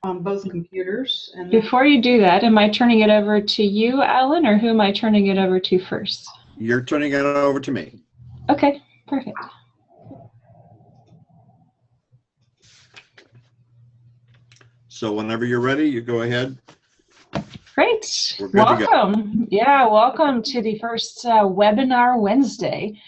on both computers. And before you do that, am I turning it over to you, Alan, or who am I turning it over to first? You're turning it over to me. Okay, perfect. So whenever you're ready, you go ahead. Great. We're good to go. Welcome. Yeah, welcome to the first Webinar Wednesday.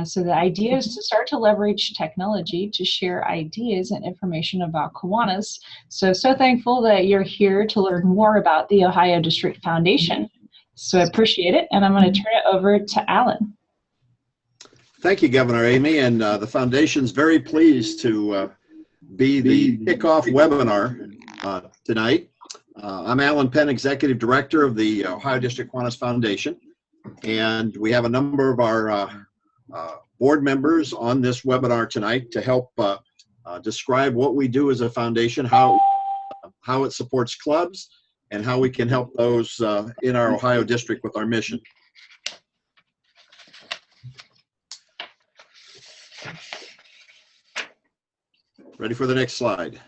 So the idea is to start to leverage technology to share ideas and information about Kiwanis. So thankful that you're here to learn more about the Ohio District Foundation. So I appreciate it, and I'm going to turn it over to Alan. Thank you, Governor Amy, and the Foundation's very pleased to be the kickoff webinar tonight. I'm Alan Penn, Executive Director of the Ohio District Kiwanis Foundation, and we have a number of our board members on this webinar tonight to help describe what we do as a foundation, how it supports clubs, and how we can help those in our Ohio district with our mission. Ready for the next slide.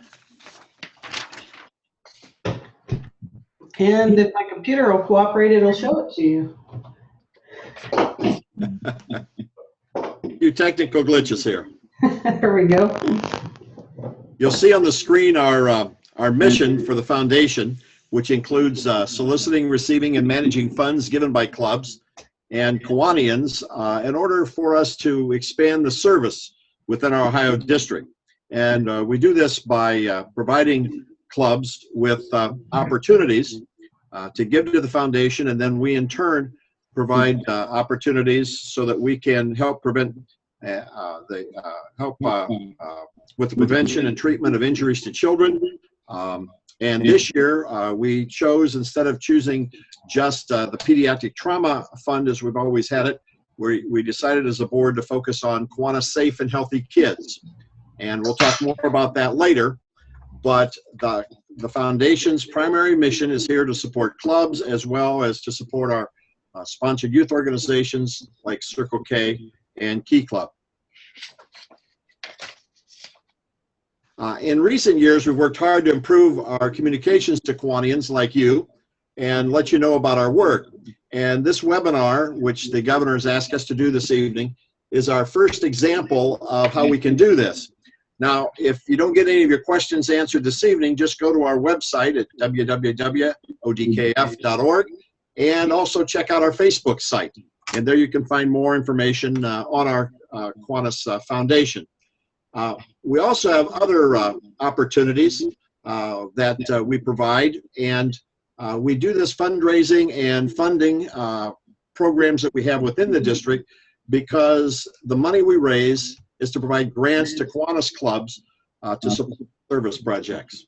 And if my computer will cooperate, it'll show it to you. Few technical glitches here. There we go. You'll see on the screen our mission for the foundation, which includes soliciting, receiving, and managing funds given by clubs and Kiwanians in order for us to expand the service within our Ohio district. And we do this by providing clubs with opportunities to give to the foundation, and then we in turn provide opportunities so that we can help prevent with the prevention and treatment of injuries to children. And this year we chose, instead of choosing just the Pediatric Trauma Fund as we've always had it, we decided as a board to focus on Kiwanis Safe and Healthy Kids. And we'll talk more about that later, but the foundation's primary mission is here to support clubs as well as to support our sponsored youth organizations like Circle K and Key Club. In recent years, we've worked hard to improve our communications to Kiwanians like you and let you know about our work. And this webinar, which the governor has asked us to do this evening, is our first example of how we can do this. Now, if you don't get any of your questions answered this evening, just go to our website at www.odkf.org and also check out our Facebook site. And there you can find more information on our Kiwanis Foundation. We also have other opportunities that we provide, and we do this fundraising and funding programs that we have within the district because the money we raise is to provide grants to Kiwanis clubs to support service projects.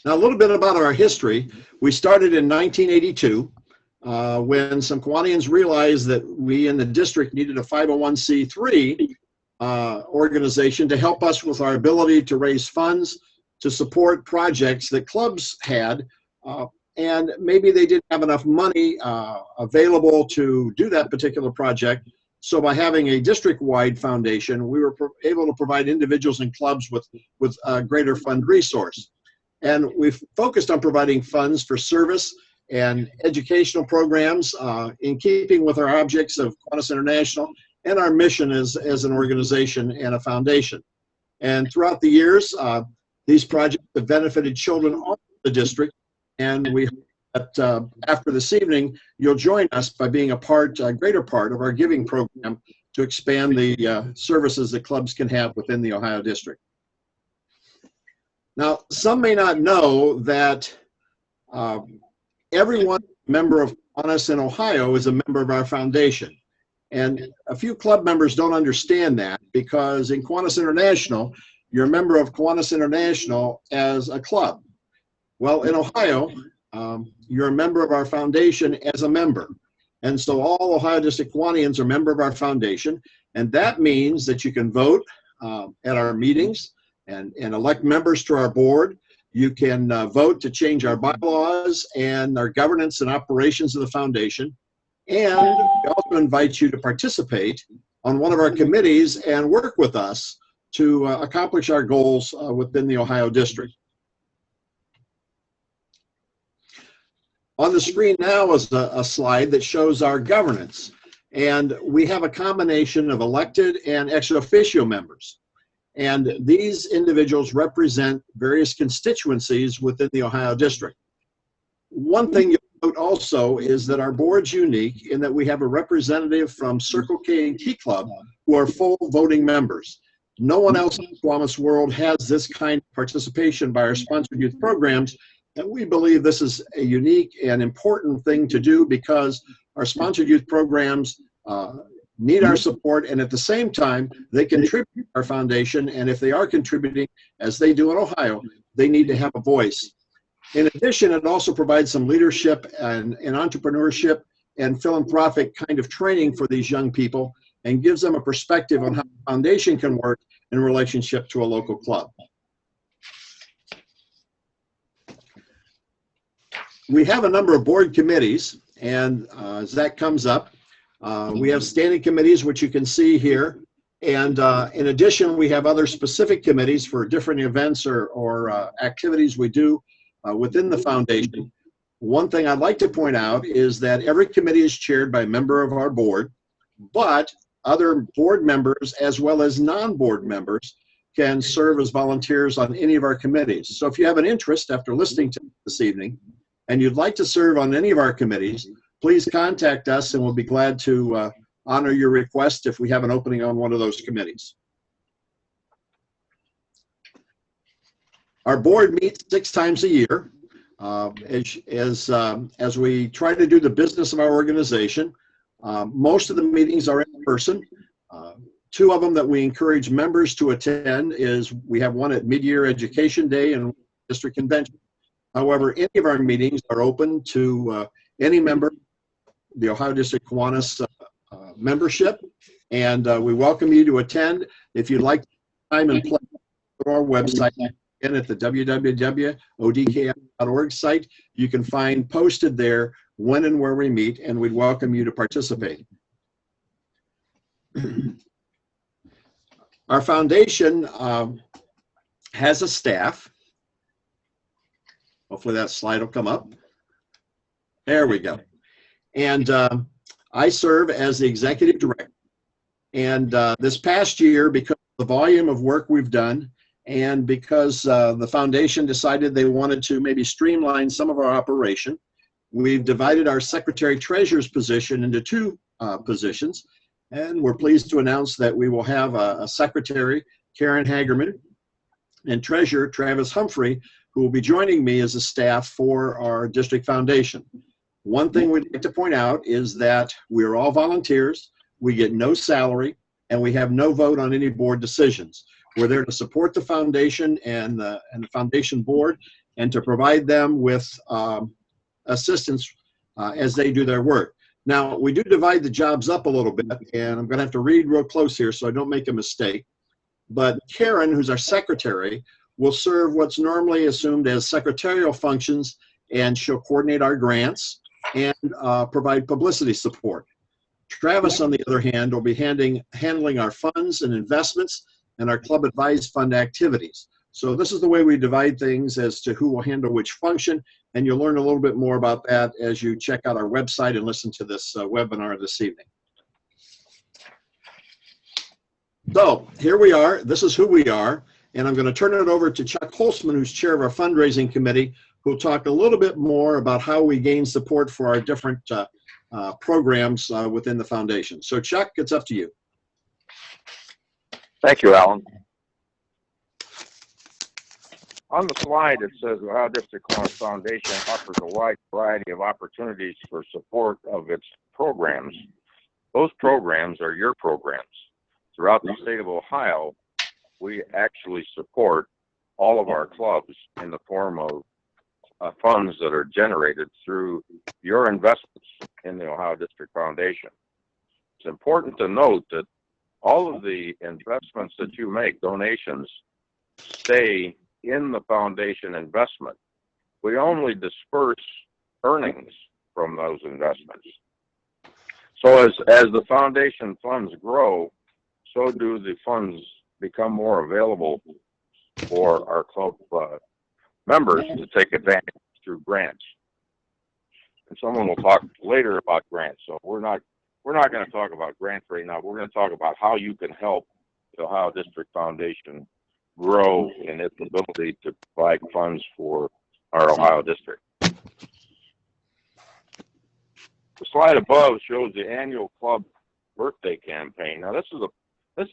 Now, a little bit about our history. We started in 1982 when some Kiwanians realized that we in the district needed a 501c3 organization to help us with our ability to raise funds to support projects that clubs had, and maybe they didn't have enough money available to do that particular project. So by having a district-wide foundation, we were able to provide individuals and clubs with a greater fund resource. And we've focused on providing funds for service and educational programs in keeping with our objects of Kiwanis International and our mission as an organization and a foundation. And throughout the years, these projects have benefited children all over the district, and we hope that after this evening, you'll join us by being a greater part of our giving program to expand the services that clubs can have within the Ohio district. Now, some may not know that everyone member of Kiwanis in Ohio is a member of our foundation. And a few club members don't understand that because in Kiwanis International, you're a member of Kiwanis International as a club. Well, in Ohio, you're a member of our foundation as a member. And so all Ohio District Kiwanians are a member of our foundation. And that means that you can vote at our meetings and elect members to our board. You can vote to change our bylaws and our governance and operations of the foundation. And we also invite you to participate on one of our committees and work with us to accomplish our goals within the Ohio District. On the screen now is a slide that shows our governance. And we have a combination of elected and ex officio members. And these individuals represent various constituencies within the Ohio District. One thing you'll note also is that our board's unique in that we have a representative from Circle K and Key Club who are full voting members. No one else in the Kiwanis world has this kind of participation by our sponsored youth programs, and we believe this is a unique and important thing to do because our sponsored youth programs need our support, and at the same time, they contribute to our foundation, and if they are contributing, as they do in Ohio, they need to have a voice. In addition, it also provides some leadership and entrepreneurship and philanthropic kind of training for these young people and gives them a perspective on how the foundation can work in relationship to a local club. We have a number of board committees, and as that comes up, we have standing committees, which you can see here. And in addition, we have other specific committees for different events or activities we do within the foundation. One thing I'd like to point out is that every committee is chaired by a member of our board, but other board members as well as non-board members can serve as volunteers on any of our committees. So if you have an interest after listening to this evening and you'd like to serve on any of our committees, please contact us and we'll be glad to honor your request if we have an opening on one of those committees. Our board meets 6 times a year as we try to do the business of our organization. Most of the meetings are in person. 2 of them that we encourage members to attend is we have one at Mid-Year Education Day and District Convention. However, any of our meetings are open to any member, the Ohio District Kiwanis membership, and we welcome you to attend. If you'd like time and place, go to our website and at the www.odki.org site, you can find posted there when and where we meet, and we'd welcome you to participate. Our foundation has a staff. Hopefully that slide will come up. There we go. And I serve as the executive director. And this past year, because of the volume of work we've done, and because the foundation decided they wanted to maybe streamline some of our operation, we've divided our secretary-treasurer's position into 2 positions. And we're pleased to announce that we will have a secretary, Karen Hagerman, and treasurer, Travis Humphrey, who will be joining me as a staff for our district foundation. One thing we'd like to point out is that we're all volunteers, we get no salary, and we have no vote on any board decisions. We're there to support the foundation and the foundation board and to provide them with assistance as they do their work. Now, we do divide the jobs up a little bit, and I'm going to have to read real close here so I don't make a mistake. But Karen, who's our secretary, will serve what's normally assumed as secretarial functions, and she'll coordinate our grants and provide publicity support. Travis, on the other hand, will be handling our funds and investments and our club advised fund activities. So this is the way we divide things as to who will handle which function, and you'll learn a little bit more about that as you check out our website and listen to this webinar this evening. So here we are. This is who we are. And I'm going to turn it over to Chuck Holzman, who's chair of our fundraising committee, who will talk a little bit more about how we gain support for our different programs within the foundation. So Chuck, it's up to you. Thank you, Alan. On the slide, it says the Ohio District Kiwanis Foundation offers a wide variety of opportunities for support of its programs. Those programs are your programs. Throughout the state of Ohio, we actually support all of our clubs in the form of funds that are generated through your investments in the Ohio District Foundation. It's important to note that all of the investments that you make, donations, stay in the foundation investment. We only disperse earnings from those investments. So as the foundation funds grow, so do the funds become more available for our club members to take advantage through grants. And someone will talk later about grants. So we're not going to talk about grants right now. We're going to talk about how you can help the Ohio District Foundation grow in its ability to provide funds for our Ohio District. The slide above shows the annual club birthday campaign. Now, this is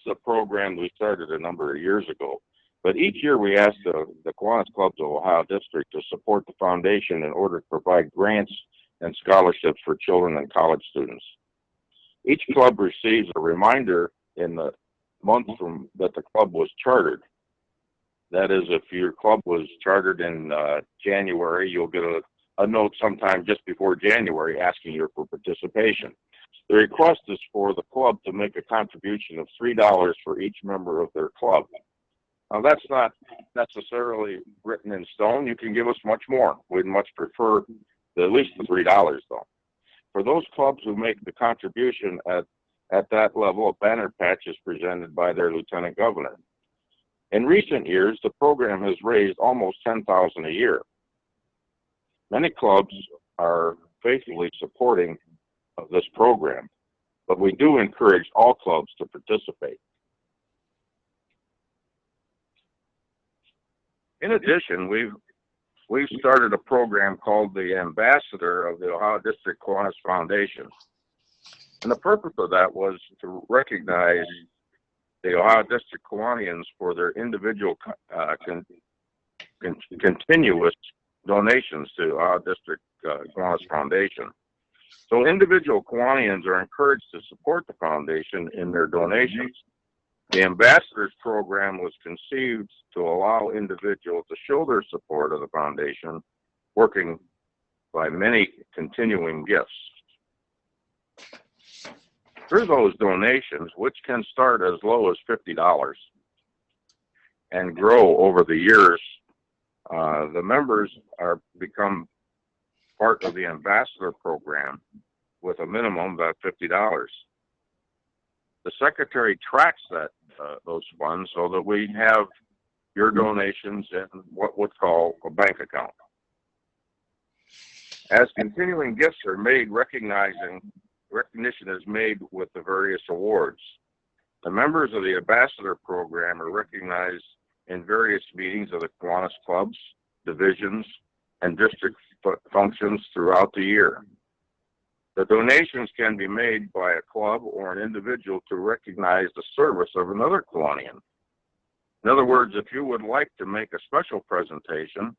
a program we started a number of years ago. But each year we ask the Kiwanis Clubs of Ohio District to support the foundation in order to provide grants and scholarships for children and college students. Each club receives a reminder in the month from that the club was chartered. That is, if your club was chartered in January, you'll get a note sometime just before January asking you for participation. The request is for the club to make a contribution of $3 for each member of their club. Now, that's not necessarily written in stone. You can give us much more. We'd much prefer at least the $3, though. For those clubs who make the contribution at that level, a banner patch is presented by their lieutenant governor. In recent years, the program has raised almost $10,000 a year. Many clubs are faithfully supporting of this program, but we do encourage all clubs to participate. In addition, we've started a program called the Ambassador of the Ohio District Kiwanis Foundation. And the purpose of that was to recognize the Ohio District Kiwanians for their individual continuous donations to Ohio District Kiwanis Foundation. So individual Kiwanians are encouraged to support the foundation in their donations. The Ambassadors Program was conceived to allow individuals to show their support of the foundation, working by many continuing gifts. Through those donations, which can start as low as $50 and grow over the years, the members become part of the Ambassador Program with a minimum of $50. The Secretary tracks those funds so that we have your donations in what would call a bank account. As continuing gifts are made, recognition is made with the various awards. The members of the Ambassador Program are recognized in various meetings of the Kiwanis clubs, divisions, and district functions throughout the year. The donations can be made by a club or an individual to recognize the service of another Kiwanian. In other words, if you would like to make a special presentation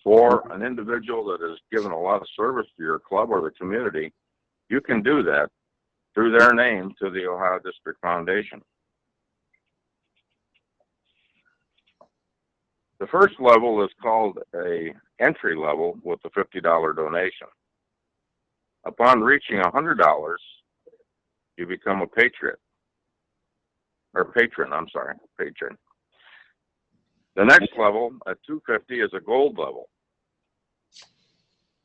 for an individual that has given a lot of service to your club or the community, you can do that through their name to the Ohio District Foundation. The first level is called a entry level with a $50 donation. Upon reaching $100, you become a patron. The next level at $250 is a gold level.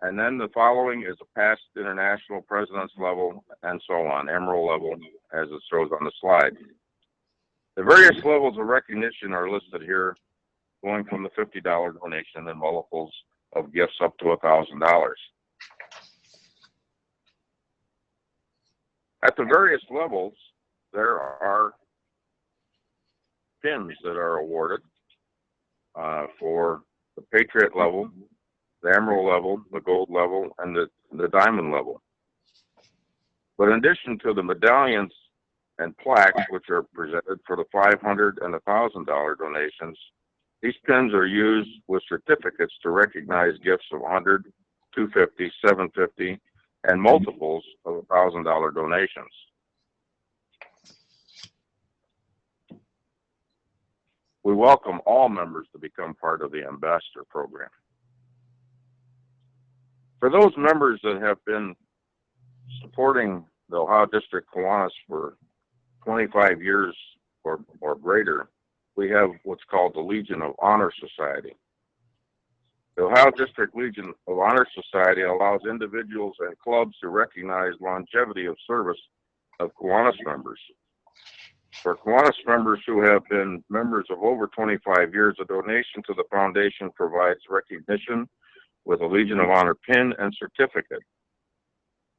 And then the following is a past international president's level and so on, emerald level, as it shows on the slide. The various levels of recognition are listed here, going from the $50 donation and multiples of gifts up to $1,000. At the various levels, there are pins that are awarded for the Patriot level, the Emerald level, the Gold level, and the Diamond level. But in addition to the medallions and plaques, which are presented for the $500 and $1,000 donations, these pins are used with certificates to recognize gifts of $100, $250, $750, and multiples of $1,000 donations. We welcome all members to become part of the Ambassador Program. For those members that have been supporting the Ohio District Kiwanis for 25 years or greater, we have what's called the Legion of Honor Society. The Ohio District Legion of Honor Society allows individuals and clubs to recognize longevity of service of Kiwanis members. For Kiwanis members who have been members of over 25 years, a donation to the foundation provides recognition with a Legion of Honor pin and certificate.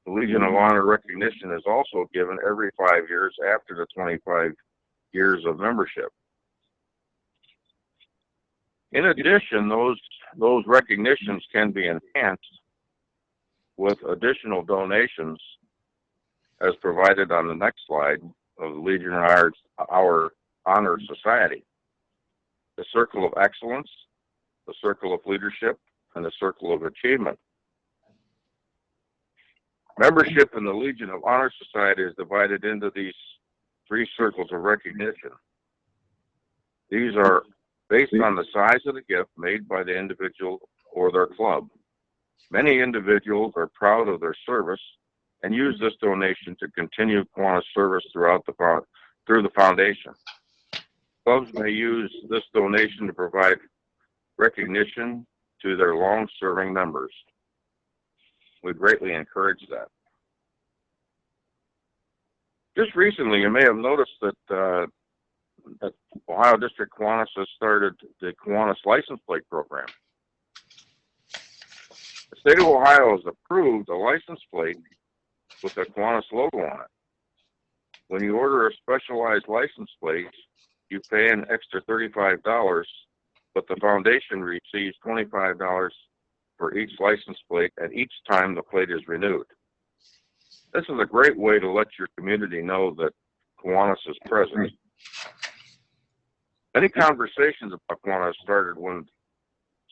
The Legion of Honor recognition is also given every 5 years after the 25 years of membership. In addition, those recognitions can be enhanced with additional donations as provided on the next slide of the Legion of our Honor Society. The Circle of Excellence, the Circle of Leadership, and the Circle of Achievement. Membership in the Legion of Honor Society is divided into these 3 circles of recognition. These are based on the size of the gift made by the individual or their club. Many individuals are proud of their service and use this donation to continue Kiwanis service through the foundation. Clubs may use this donation to provide recognition to their long-serving members. We greatly encourage that. Just recently, you may have noticed that Ohio District Kiwanis has started the Kiwanis license plate program. The state of Ohio has approved a license plate with a Kiwanis logo on it. When you order a specialized license plate, you pay an extra $35, but the foundation receives $25 for each license plate at each time the plate is renewed. This is a great way to let your community know that Kiwanis is present. Many conversations about Kiwanis started when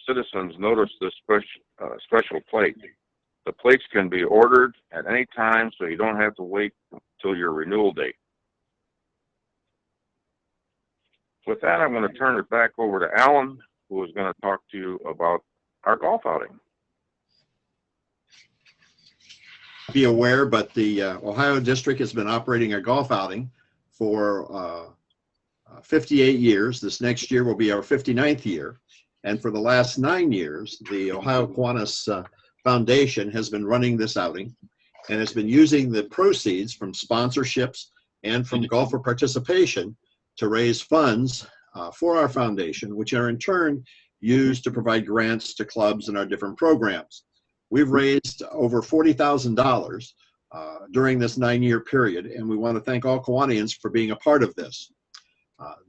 citizens noticed this special plate. The plates can be ordered at any time, so you don't have to wait until your renewal date. With that, I'm going to turn it back over to Alan, who is going to talk to you about our golf outing. Be aware, but the Ohio District has been operating a golf outing for 58 years. This next year will be our 59th year. And for the last 9 years, the Ohio Kiwanis Foundation has been running this outing and has been using the proceeds from sponsorships and from golfer participation to raise funds for our foundation, which are in turn used to provide grants to clubs and our different programs. We've raised over $40,000 during this 9-year period, and we want to thank all Kiwanians for being a part of this.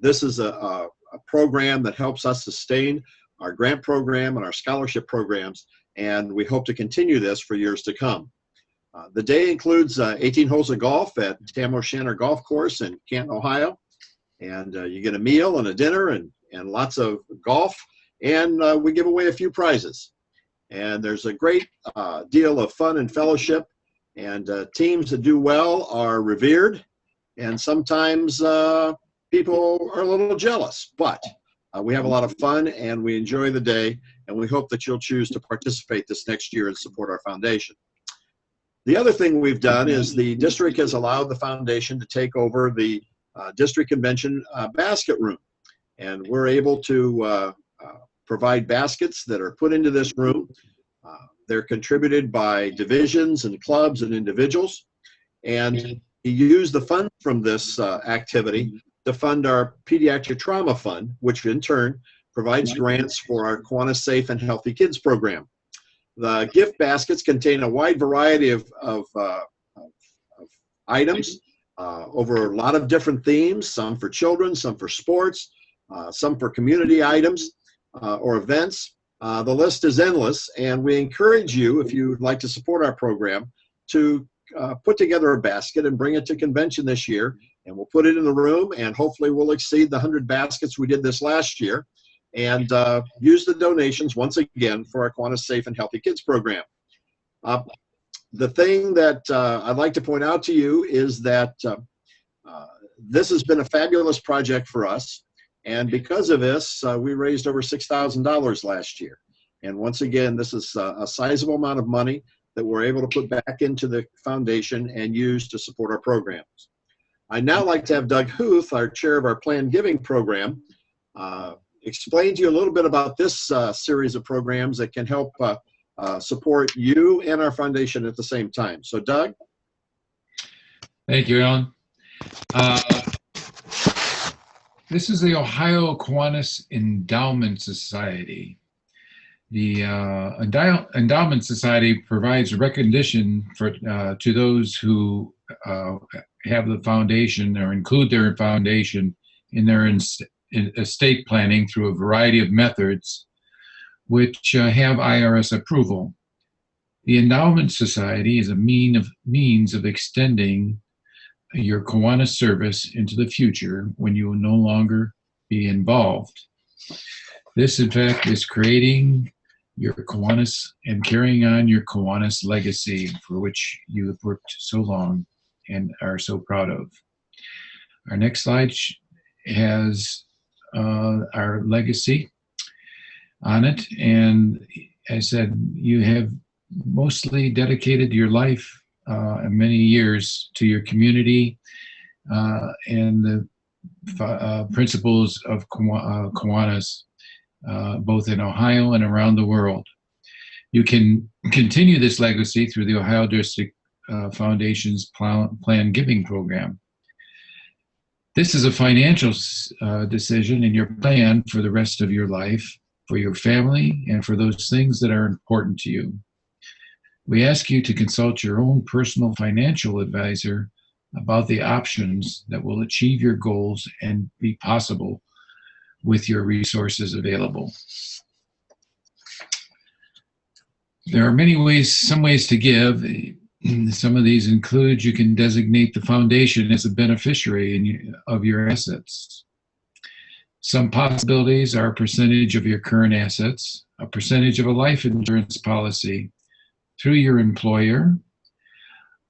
This is a program that helps us sustain our grant program and our scholarship programs, and we hope to continue this for years to come. The day includes 18 holes of golf at Tam O'Shanter Golf Course in Canton, Ohio, and you get a meal and a dinner and lots of golf, and we give away a few prizes. And there's a great deal of fun and fellowship, and teams that do well are revered, and sometimes people are a little jealous, but we have a lot of fun and we enjoy the day, and we hope that you'll choose to participate this next year and support our foundation. The other thing we've done is the district has allowed the foundation to take over the district convention basket room, and we're able to provide baskets that are put into this room. They're contributed by divisions and clubs and individuals, and you use the funds from this activity to fund our Pediatric Trauma Fund, which in turn provides grants for our Kiwanis Safe and Healthy Kids program. The gift baskets contain a wide variety of items over a lot of different themes, some for children, some for sports, some for community items or events. The list is endless, and we encourage you, if you'd like to support our program, to put together a basket and bring it to convention this year, and we'll put it in the room, and hopefully we'll exceed the 100 baskets we did this last year, and use the donations once again for our Kiwanis Safe and Healthy Kids program. The thing that I'd like to point out to you is that this has been a fabulous project for us, and because of this, we raised over $6,000 last year. And once again, this is a sizable amount of money that we're able to put back into the foundation and use to support our programs. I'd now like to have Doug Huth, our chair of our planned giving program, explain to you a little bit about this series of programs that can help support you and our foundation at the same time. So Doug? Thank you, Alan. This is the Ohio Kiwanis Endowment Society. The Endowment Society provides recognition to those who have the foundation or include their foundation in their estate planning through a variety of methods which have IRS approval. The Endowment Society is a means of extending your Kiwanis service into the future when you will no longer be involved. This, in fact, is creating your Kiwanis and carrying on your Kiwanis legacy for which you have worked so long and are so proud of. Our next slide has our legacy on it, and I said you have mostly dedicated your life and many years to your community and the principles of Kiwanis, both in Ohio and around the world. You can continue this legacy through the Ohio District Foundation's Plan Giving Program. This is a financial decision in your plan for the rest of your life, for your family, and for those things that are important to you. We ask you to consult your own personal financial advisor about the options that will achieve your goals and be possible with your resources available. There are many ways, some ways to give. Some of these include you can designate the foundation as a beneficiary of your assets. Some possibilities are a percentage of your current assets, a percentage of a life insurance policy through your employer,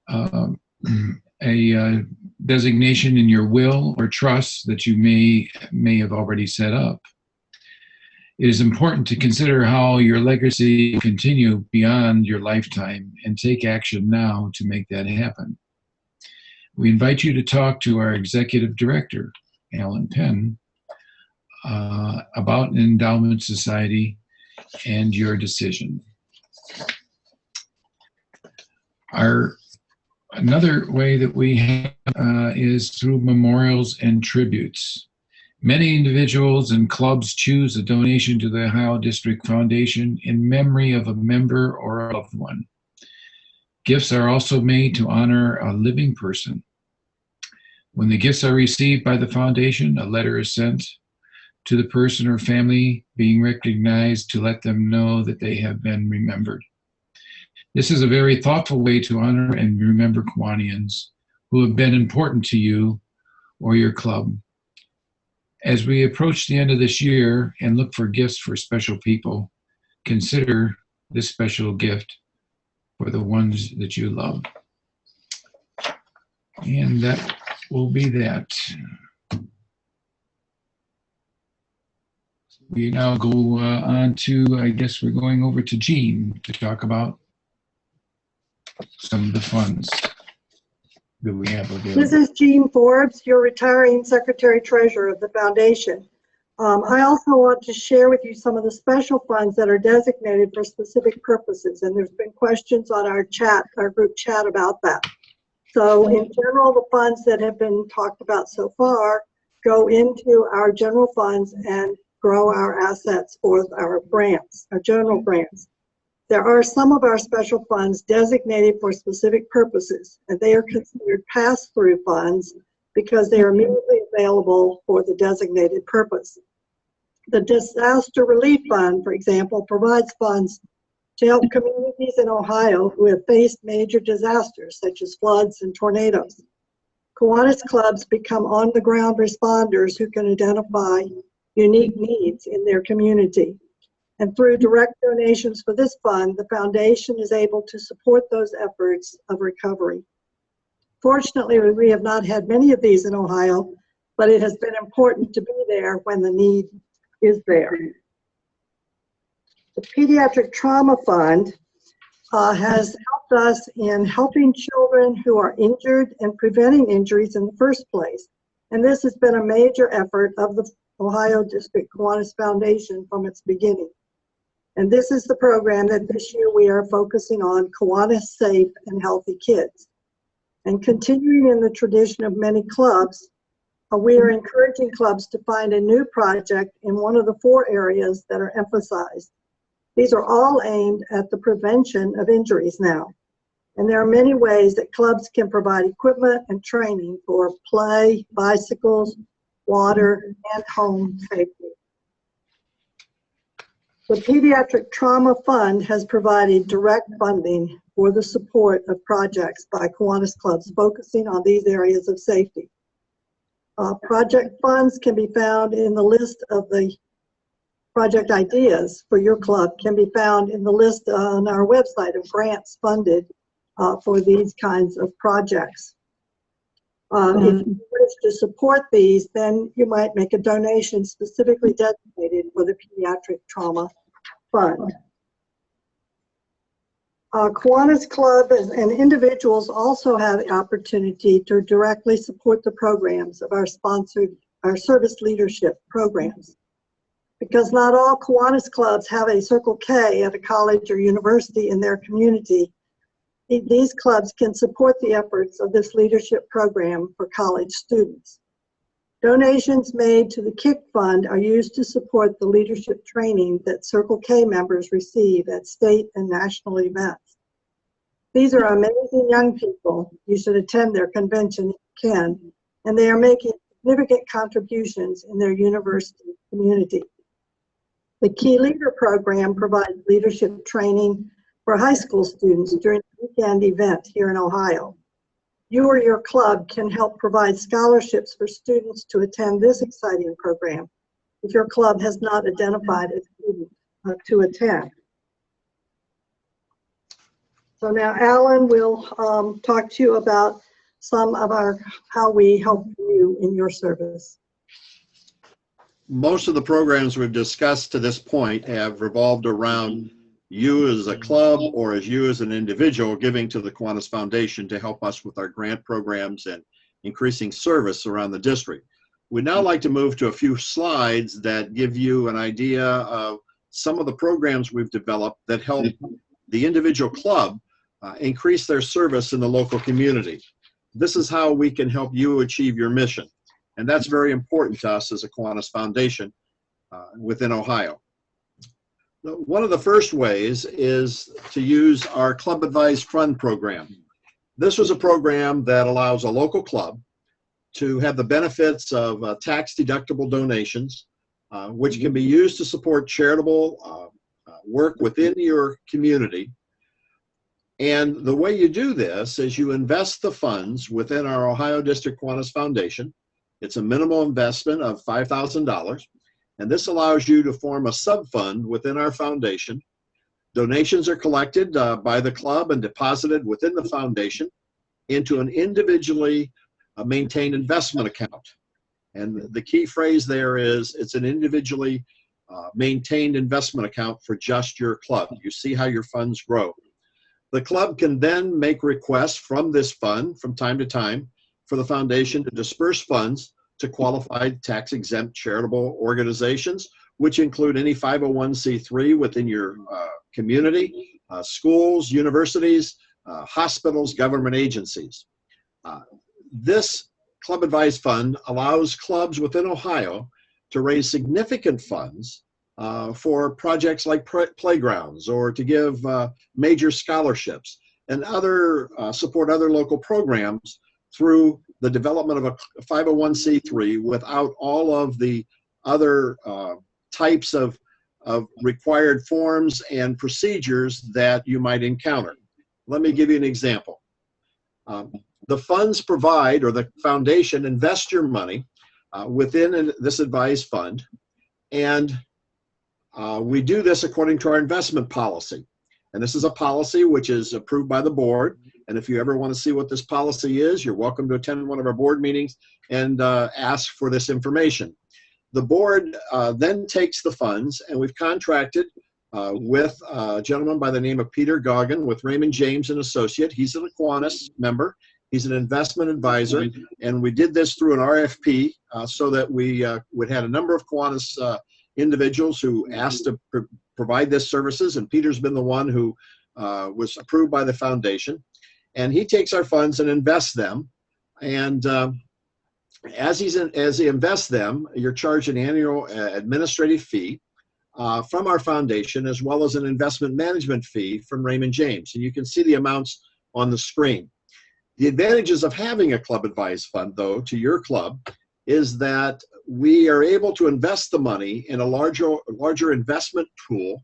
a designation in your will or trust that you may have already set up. It is important to consider how your legacy will continue beyond your lifetime and take action now to make that happen. We invite you to talk to our executive director, Alan Penn, about an endowment society and your decision. Another way that we have is through memorials and tributes. Many individuals and clubs choose a donation to the Ohio District Foundation in memory of a member or a loved one. Gifts are also made to honor a living person. When the gifts are received by the foundation, a letter is sent to the person or family being recognized to let them know that they have been remembered. This is a very thoughtful way to honor and remember Kiwanians who have been important to you or your club. As we approach the end of this year and look for gifts for special people, consider this special gift for the ones that you love. And that will be that. We now go on to, I guess we're going over to Jean to talk about some of the funds that we have available. This is Jean Forbes, your retiring Secretary-Treasurer of the Foundation. I also want to share with you some of the special funds that are designated for specific purposes, and there's been questions on our group chat about that. So in general, the funds that have been talked about so far go into our general funds and grow our assets for our grants, our general grants. There are some of our special funds designated for specific purposes, and they are considered pass-through funds because they are immediately available for the designated purpose. The Disaster Relief Fund, for example, provides funds to help communities in Ohio who have faced major disasters such as floods and tornadoes. Kiwanis clubs become on-the-ground responders who can identify unique needs in their community. And through direct donations for this fund, the foundation is able to support those efforts of recovery. Fortunately, we have not had many of these in Ohio, but it has been important to be there when the need is there. The Pediatric Trauma Fund has helped us in helping children who are injured and preventing injuries in the first place. And this has been a major effort of the Ohio District Kiwanis Foundation from its beginning. And this is the program that this year we are focusing on, Kiwanis Safe and Healthy Kids. And continuing in the tradition of many clubs, We are encouraging clubs to find a new project in one of the 4 areas that are emphasized. These are all aimed at the prevention of injuries now. And there are many ways that clubs can provide equipment and training for play, bicycles, water, and home safety. The Pediatric Trauma Fund has provided direct funding for the support of projects by Kiwanis clubs focusing on these areas of safety. Project funds can be found in the list of the project ideas for your club can be found in the list on our website of grants funded for these kinds of projects. If you wish to support these, then you might make a donation specifically designated for the Pediatric Trauma Fund. Kiwanis Club and individuals also have the opportunity to directly support the programs of our service leadership programs. Because not all Kiwanis clubs have a Circle K at a college or university in their community, these clubs can support the efforts of this leadership program for college students. Donations made to the KIC Fund are used to support the leadership training that Circle K members receive at state and national events. These are amazing young people. You should attend their convention if you can, and they are making significant contributions in their university community. The Key Leader program provides leadership training for high school students during the weekend event here in Ohio. You or your club can help provide scholarships for students to attend this exciting program if your club has not identified a student to attend. So now Alan will talk to you about some of how we help you in your service. Most of the programs we've discussed to this point have revolved around you as a club or as you as an individual giving to the Kiwanis Foundation to help us with our grant programs and increasing service around the district. We'd now like to move to a few slides that give you an idea of some of the programs we've developed that help the individual club increase their service in the local community. This is how we can help you achieve your mission. And that's very important to us as a Kiwanis Foundation within Ohio. One of the first ways is to use our Club Advised Fund program. This was a program that allows a local club to have the benefits of tax-deductible donations, which can be used to support charitable work within your community. And the way you do this is you invest the funds within our Ohio District Kiwanis Foundation. It's a minimal investment of $5,000, and this allows you to form a sub-fund within our foundation. Donations are collected by the club and deposited within the foundation into an individually maintained investment account. And the key phrase there is it's an individually maintained investment account for just your club. You see how your funds grow. The club can then make requests from this fund from time to time for the foundation to disperse funds to qualified tax-exempt charitable organizations, which include any 501c3 within your community, schools, universities, hospitals, government agencies. This Club Advised Fund allows clubs within Ohio to raise significant funds for projects like playgrounds or to give major scholarships and support other local programs through the development of a 501c3 without all of the other types of required forms and procedures that you might encounter. Let me give you an example. The funds provide, or the foundation invests your money within this advised fund, and we do this according to our investment policy. And this is a policy which is approved by the board. And if you ever want to see what this policy is, you're welcome to attend one of our board meetings and ask for this information. The board then takes the funds, and we've contracted with a gentleman by the name of Peter Goggin with Raymond James and Associate. He's a Kiwanis member. He's an investment advisor, and we did this through an RFP so that we would have a number of Kiwanis individuals who asked to provide this services, and Peter's been the one who was approved by the foundation. And he takes our funds and invests them. And As he invests them, you're charged an annual administrative fee from our foundation, as well as an investment management fee from Raymond James. And you can see the amounts on the screen. The advantages of having a club advised fund, though, to your club is that we are able to invest the money in a larger investment pool.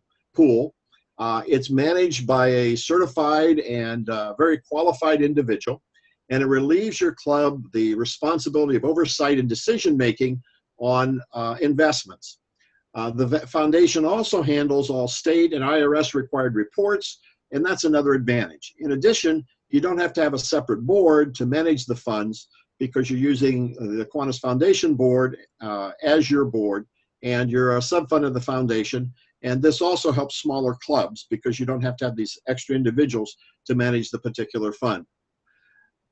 It's managed by a certified and very qualified individual, and it relieves your club the responsibility of oversight and decision-making on investments. The foundation also handles all state and IRS required reports, and that's another advantage. In addition, you don't have to have a separate board to manage the funds because you're using the Kiwanis Foundation board as your board, and you're a sub-fund of the foundation. And this also helps smaller clubs because you don't have to have these extra individuals to manage the particular fund.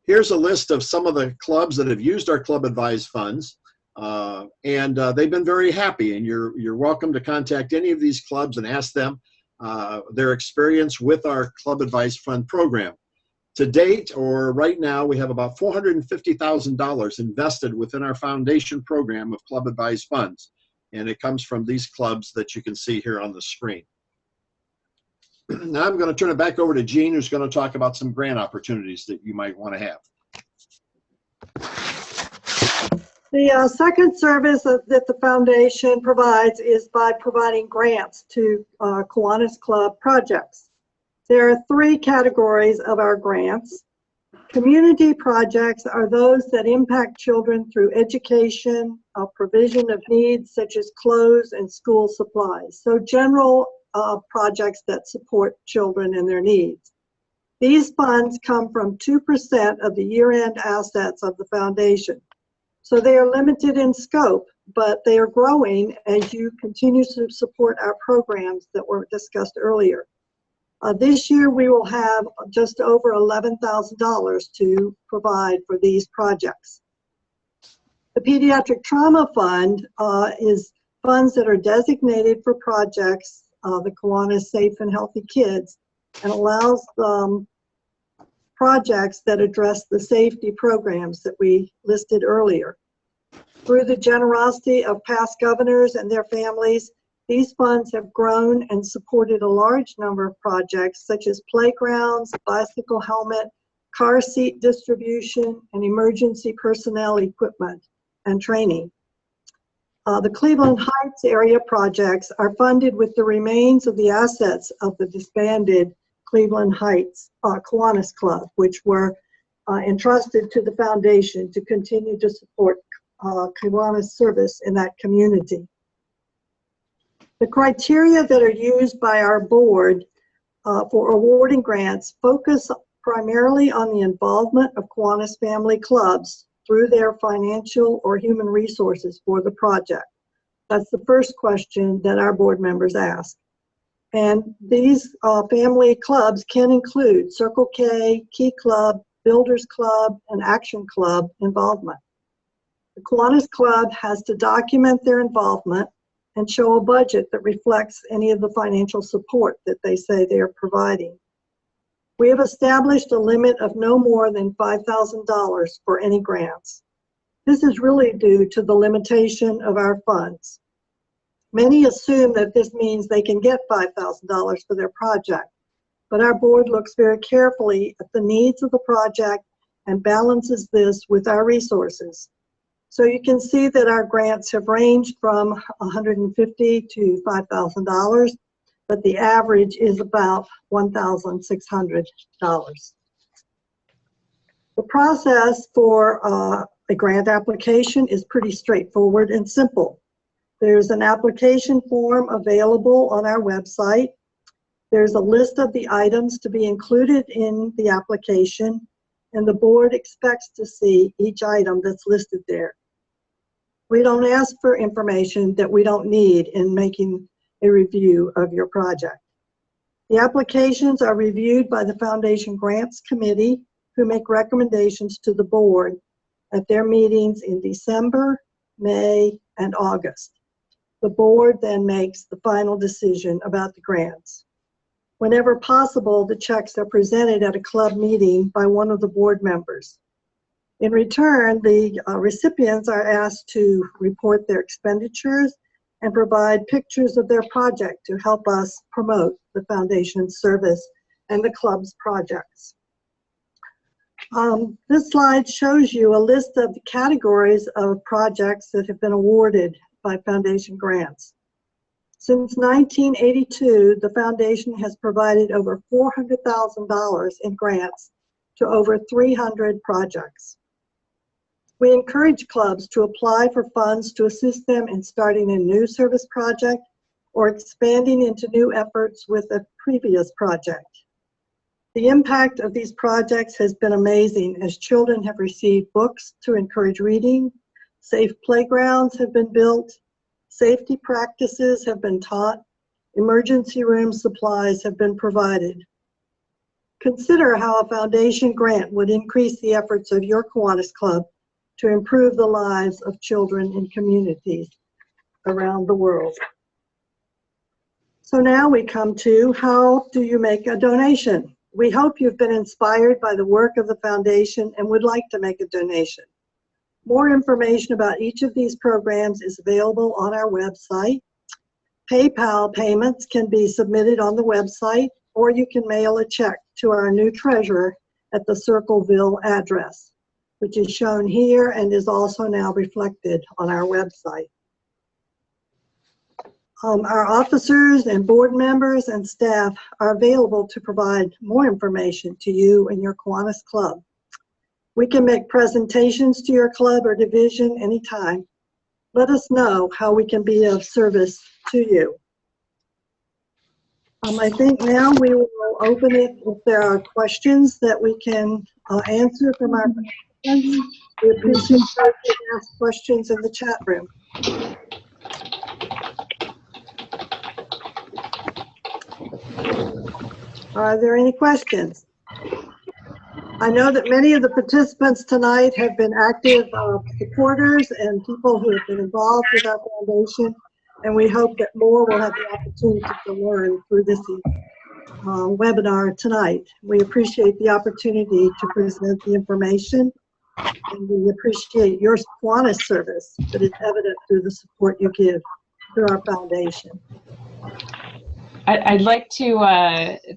Here's a list of some of the clubs that have used our club advised funds, and they've been very happy. And you're welcome to contact any of these clubs and ask them their experience with our club advised fund program. To date, or right now, we have about $450,000 invested within our foundation program of club advised funds. And it comes from these clubs that you can see here on the screen. Now I'm going to turn it back over to Jean, who's going to talk about some grant opportunities that you might want to have. The second service that the foundation provides is by providing grants to Kiwanis Club projects. There are three categories of our grants. Community projects are those that impact children through education, provision of needs such as clothes and school supplies. So general projects that support children and their needs. These funds come from 2% of the year-end assets of the foundation. So they are limited in scope, but they are growing as you continue to support our programs that were discussed earlier. This year we will have just over $11,000 to provide for these projects. The Pediatric Trauma Fund is funds that are designated for projects, the Kiwanis Safe and Healthy Kids, and allows projects that address the safety programs that we listed earlier. Through the generosity of past governors and their families, these funds have grown and supported a large number of projects such as playgrounds, bicycle helmet, car seat distribution, and emergency personnel equipment and training. The Cleveland Heights area projects are funded with the remains of the assets of the disbanded Cleveland Heights Kiwanis Club, which were entrusted to the foundation to continue to support Kiwanis service in that community. The criteria that are used by our board for awarding grants focus primarily on the involvement of Kiwanis family clubs through their financial or human resources for the project. That's the first question that our board members ask. And these family clubs can include Circle K, Key Club, Builders Club, and Action Club involvement. The Kiwanis Club has to document their involvement and show a budget that reflects any of the financial support that they say they are providing. We have established a limit of no more than $5,000 for any grants. This is really due to the limitation of our funds. Many assume that this means they can get $5,000 for their project, but our board looks very carefully at the needs of the project and balances this with our resources. So you can see that our grants have ranged from $150 to $5,000, but the average is about $1,600. The process for a grant application is pretty straightforward and simple. There's an application form available on our website. There's a list of the items to be included in the application, and the board expects to see each item that's listed there. We don't ask for information that we don't need in making a review of your project. The applications are reviewed by the Foundation Grants Committee, who make recommendations to the board at their meetings in December, May, and August. The board then makes the final decision about the grants. Whenever possible, the checks are presented at a club meeting by one of the board members. In return, the recipients are asked to report their expenditures and provide pictures of their project to help us promote the foundation's service and the club's projects. This slide shows you a list of the categories of projects that have been awarded by foundation grants. Since 1982, the foundation has provided over $400,000 in grants to over 300 projects. We encourage clubs to apply for funds to assist them in starting a new service project or expanding into new efforts with a previous project. The impact of these projects has been amazing as children have received books to encourage reading, safe playgrounds have been built, safety practices have been taught, emergency room supplies have been provided. Consider how a foundation grant would increase the efforts of your Kiwanis Club to improve the lives of children in communities around the world. So now we come to, how do you make a donation? We hope you've been inspired by the work of the foundation and would like to make a donation. More information about each of these programs is available on our website. PayPal payments can be submitted on the website, or you can mail a check to our new treasurer at the Circleville address, which is shown here and is also now reflected on our website. Our officers and board members and staff are available to provide more information to you and your Kiwanis Club. We can make presentations to your club or division anytime. Let us know how we can be of service to you. I think now we will open it if there are questions that we can answer from our participants. We appreciate those who ask questions in the chat room. Are there any questions? I know that many of the participants tonight have been active supporters and people who have been involved with our foundation, and we hope that more will have the opportunity to learn through this webinar tonight. We appreciate the opportunity to present the information, and we appreciate your Kiwanis service that is evident through the support you give through our foundation. I'd like to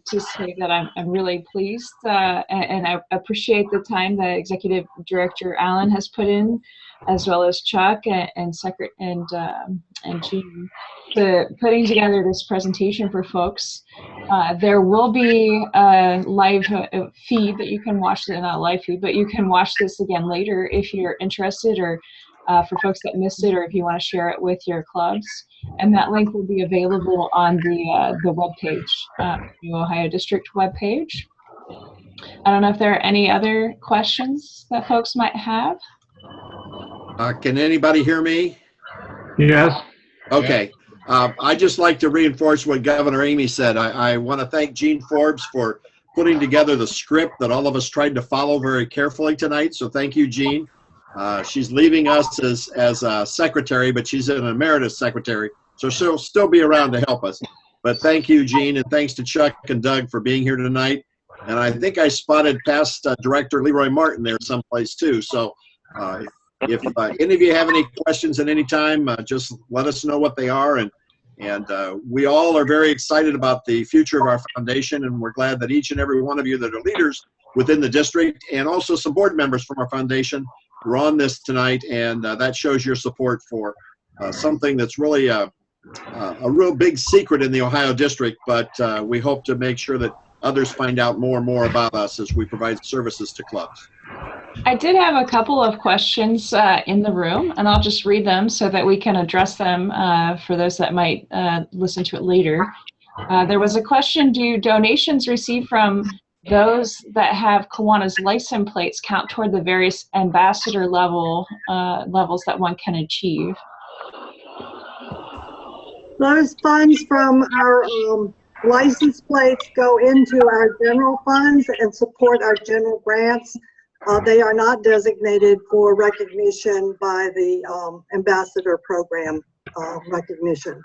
say that I'm really pleased and I appreciate the time that Executive Director Allen has put in, as well as Chuck and Jean, to putting together this presentation for folks. There will be a live feed that you can watch, not a live feed, but you can watch this again later if you're interested, or for folks that missed it, or if you want to share it with your clubs. And that link will be available on the webpage, the Ohio District webpage. I don't know if there are any other questions that folks might have. Can anybody hear me? Yes. Okay. I'd just like to reinforce what Governor Amy said. I want to thank Jean Forbes for putting together the script that all of us tried to follow very carefully tonight. So thank you, Jean. She's leaving us as a secretary, but she's an emeritus secretary, so she'll still be around to help us. But thank you, Jean, and thanks to Chuck and Doug for being here tonight. And I think I spotted past Director Leroy Martin there someplace too. So if any of you have any questions at any time, just let us know what they are. And we all are very excited about the future of our foundation, and we're glad that each and every one of you that are leaders within the district, and also some board members from our foundation, we're on this tonight, and that shows your support for something that's really a real big secret in the Ohio district, but we hope to make sure that others find out more and more about us as we provide services to clubs. I did have a couple of questions in the room, and I'll just read them so that we can address them for those that might listen to it later. There was a question: do donations received from those that have Kiwanis license plates count toward the various ambassador levels that one can achieve? Those funds from our license plates go into our general funds and support our general grants. They are not designated for recognition by the ambassador program recognitions.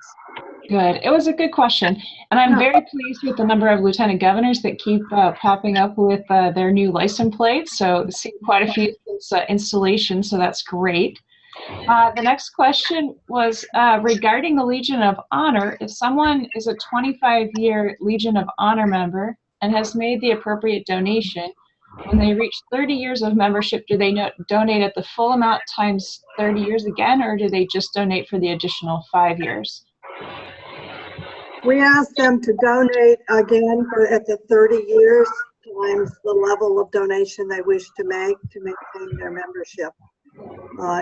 Good. It was a good question. And I'm very pleased with the number of lieutenant governors that keep popping up with their new license plates. So seeing quite a few since installation, so that's great. The next question was regarding the Legion of Honor. If someone is a 25-year Legion of Honor member and has made the appropriate donation, when they reach 30 years of membership, do they donate at the full amount times 30 years again, or do they just donate for the additional 5 years? We ask them to donate again at the 30 years times the level of donation they wish to make to maintain their membership.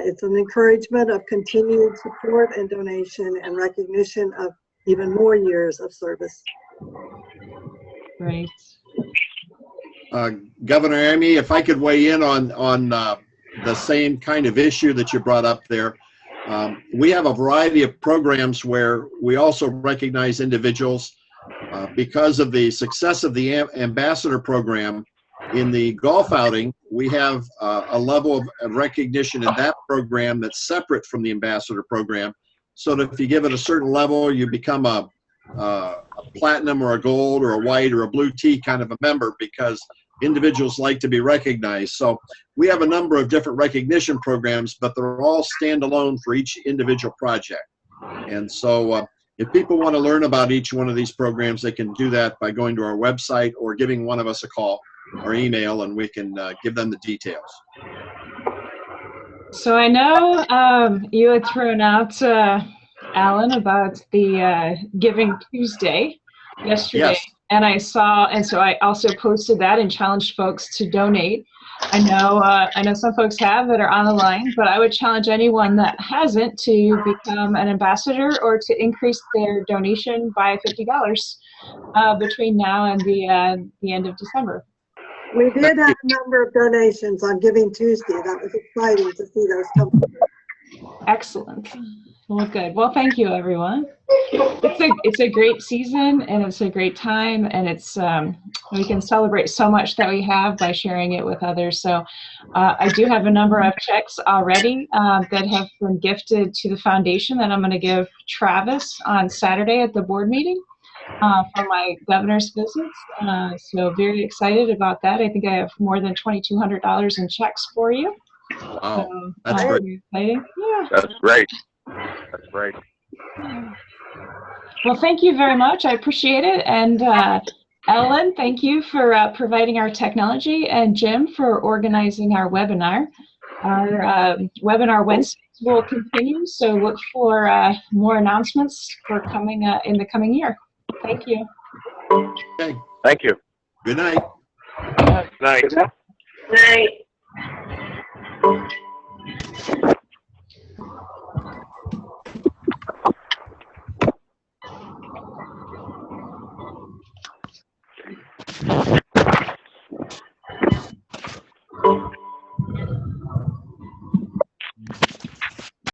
It's an encouragement of continued support and donation and recognition of even more years of service. Great. Governor Amy, if I could weigh in on the same kind of issue that you brought up there. We have a variety of programs where we also recognize individuals because of the success of the ambassador program. In the golf outing, we have a level of recognition in that program that's separate from the ambassador program. So that if you give it a certain level, you become a platinum or a gold or a white or a blue tea kind of a member, because individuals like to be recognized. So we have a number of different recognition programs, but they're all standalone for each individual project. And so if people want to learn about each one of these programs, they can do that by going to our website or giving one of us a call or email, and we can give them the details. So I know you had thrown out, Alan, about the Giving Tuesday yesterday. Yes. And I saw, and so I also posted that and challenged folks to donate. I know some folks have that are on the line, but I would challenge anyone that hasn't to become an ambassador or to increase their donation by $50 between now and the end of December. We did have a number of donations on Giving Tuesday. That was exciting to see those come through. Excellent. Well, good. Well, thank you, everyone. It's a great season, and it's a great time, and it's we can celebrate so much that we have by sharing it with others. So I do have a number of checks already that have been gifted to the foundation that I'm going to give Travis on Saturday at the board meeting for my governor's visits. So very excited about that. I think I have more than $2,200 in checks for you. Wow, So, that's great. exciting. Yeah. That's great. That's great. Well, thank you very much. I appreciate it. And Ellen, thank you for providing our technology, and Jim for organizing our webinar. Our webinar Wednesdays will continue, so look for more announcements for coming in the coming year. Thank you. Okay. Thank you. Good night. Good night. Night.